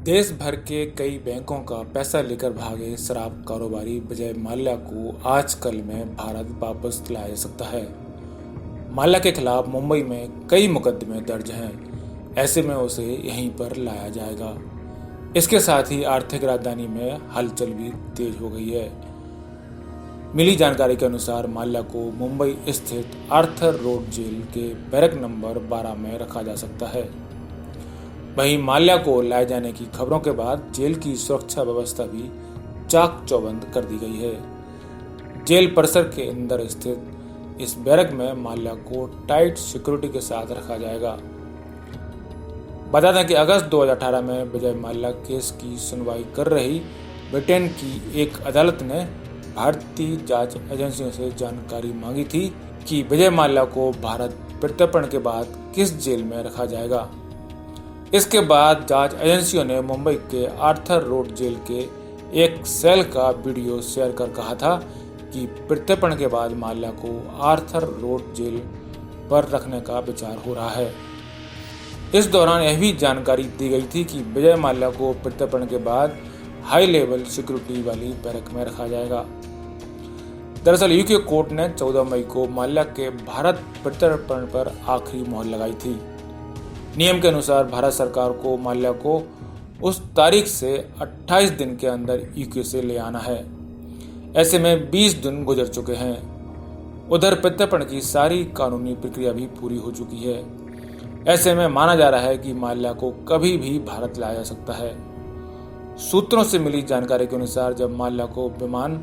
देश भर के कई बैंकों का पैसा लेकर भागे शराब कारोबारी विजय माल्या को आजकल में भारत वापस लाया जा सकता है। माल्या के खिलाफ मुंबई में कई मुकदमे दर्ज हैं, ऐसे में उसे यहीं पर लाया जाएगा। इसके साथ ही आर्थिक राजधानी में हलचल भी तेज हो गई है। मिली जानकारी के अनुसार माल्या को मुंबई स्थित आर्थर रोड जेल के बैरक नंबर 12 में रखा जा सकता है। वहीं माल्या को लाए जाने की खबरों के बाद जेल की सुरक्षा व्यवस्था भी चाक चौबंद कर दी गई है। जेल परिसर के अंदर स्थित इस बैरक में माल्या को टाइट सिक्योरिटी के साथ रखा जाएगा। बता दें कि अगस्त 2018 में विजय माल्या केस की सुनवाई कर रही ब्रिटेन की एक अदालत ने भारतीय जांच एजेंसियों से जानकारी मांगी थी कि विजय माल्या को भारत प्रत्यर्पण के बाद किस जेल में रखा जाएगा। इसके बाद जांच एजेंसियों ने मुंबई के आर्थर रोड जेल के एक सेल का वीडियो शेयर कर कहा था कि प्रत्यर्पण के बाद माल्या को आर्थर रोड जेल पर रखने का विचार हो रहा है। इस दौरान यह भी जानकारी दी गई थी कि विजय माल्या को प्रत्यर्पण के बाद हाई लेवल सिक्योरिटी वाली बैरक में रखा जाएगा। दरअसल यूके कोर्ट ने 14 मई को माल्या के भारत प्रत्यर्पण पर आखिरी मोहर लगाई थी। नियम के अनुसार भारत सरकार को माल्या को उस तारीख से 28 दिन के अंदर यूके से ले आना है। ऐसे में 20 दिन गुजर चुके हैं। उधर प्रत्यर्पण की सारी कानूनी प्रक्रिया भी पूरी हो चुकी है। ऐसे में माना जा रहा है कि माल्या को कभी भी भारत लाया जा सकता है। सूत्रों से मिली जानकारी के अनुसार जब माल्या को विमान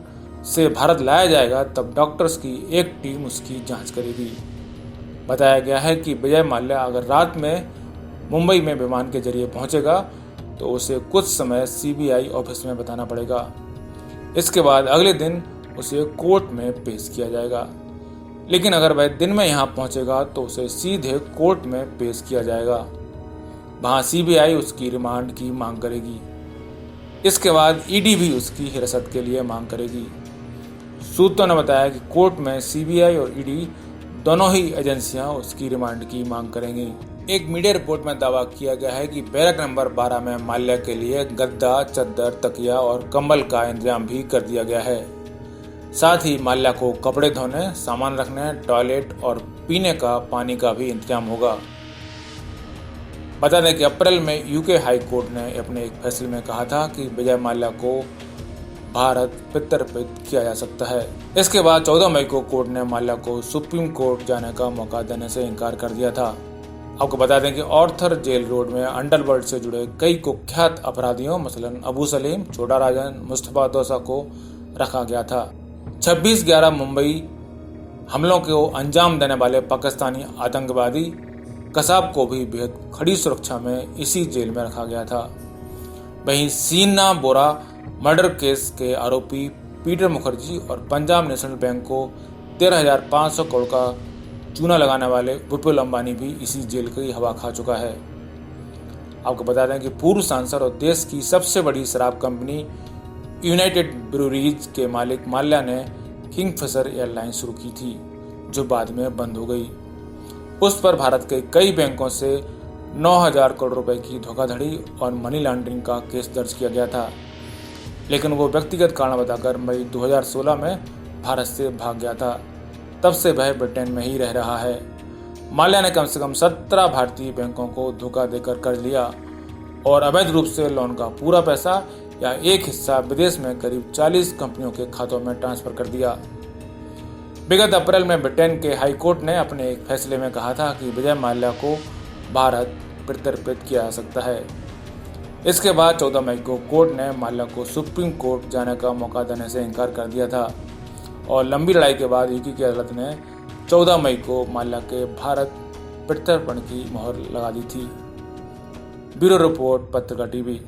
से भारत लाया जाएगा तब डॉक्टर्स की एक टीम उसकी जांच करेगी। बताया गया है कि विजय माल्या अगर रात में मुंबई में विमान के जरिए पहुंचेगा तो उसे कुछ समय सीबीआई ऑफिस में बताना पड़ेगा। इसके बाद अगले दिन उसे कोर्ट में पेश किया जाएगा। लेकिन अगर वह दिन में यहां पहुंचेगा तो उसे सीधे कोर्ट में पेश किया जाएगा। वहां सीबीआई उसकी रिमांड की मांग करेगी। इसके बाद ईडी भी उसकी हिरासत के लिए मांग करेगी। सूत्रों ने बताया कि कोर्ट में सीबीआई और ईडी दोनों ही एजेंसियां उसकी रिमांड की मांग करेंगी। एक मीडिया रिपोर्ट में दावा किया गया है कि बैरक नंबर 12 में माल्या के लिए गद्दा, चद्दर, तकिया और कंबल का इंतजाम भी कर दिया गया है। साथ ही माल्या को कपड़े धोने, सामान रखने, टॉयलेट और पीने का पानी का भी इंतजाम होगा। बता दें कि अप्रैल में यूके हाई कोर्ट ने अपने एक फैसले में कहा था कि विजय माल्या को भारत प्रत्यर्पित किया जा सकता है। इसके बाद 14 मई को कोर्ट ने माल्या को सुप्रीम कोर्ट जाने का मौका देने से इनकार कर दिया था। आपको बता दें कि आर्थर जेल रोड में अंडरवर्ल्ड से जुड़े कई कुख्यात अपराधियों मसलन अबू सलीम, छोटा राजन, मुस्तफा दोसा को रखा गया था। 26/11 मुंबई हमलों को अंजाम देने वाले पाकिस्तानी आतंकवादी कसाब को भी बेहद खड़ी सुरक्षा में इसी जेल में रखा गया था। वहीं सीना बोरा मर्डर केस के आरोपी पीटर मुखर्जी और पंजाब नेशनल बैंक को 13,500 करोड़ का चूना लगाने वाले विपुल अंबानी भी इसी जेल की हवा खा चुका है। आपको बता दें कि पूर्व सांसद और देश की सबसे बड़ी शराब कंपनी यूनाइटेड ब्रूरीज के मालिक माल्या ने किंगफिशर एयरलाइंस शुरू की थी, जो बाद में बंद हो गई। उस पर भारत के कई बैंकों से 9,000 करोड़ रुपए की धोखाधड़ी और मनी लॉन्ड्रिंग का केस दर्ज किया गया था। लेकिन वो व्यक्तिगत कारण बताकर मई 2016 में भारत से भाग गया था। तब से वह ब्रिटेन में ही रह रहा है। माल्या ने कम से कम 17 भारतीय बैंकों को धोखा देकर कर्ज लिया और अवैध रूप से लोन का पूरा पैसा या एक हिस्सा विदेश में करीब 40 कंपनियों के खातों में ट्रांसफर कर दिया। विगत अप्रैल में ब्रिटेन के हाई कोर्ट ने अपने एक फैसले में कहा था कि विजय माल्या को भारत प्रत्यर्पित किया जा सकता है। इसके बाद 14 मई को कोर्ट ने माल्या को सुप्रीम कोर्ट जाने का मौका देने से इनकार कर दिया था और लंबी लड़ाई के बाद यूके की अदालत ने 14 मई को माल्या के भारत प्रत्यर्पण की मोहर लगा दी थी। ब्यूरो रिपोर्ट, पत्रिका टीवी।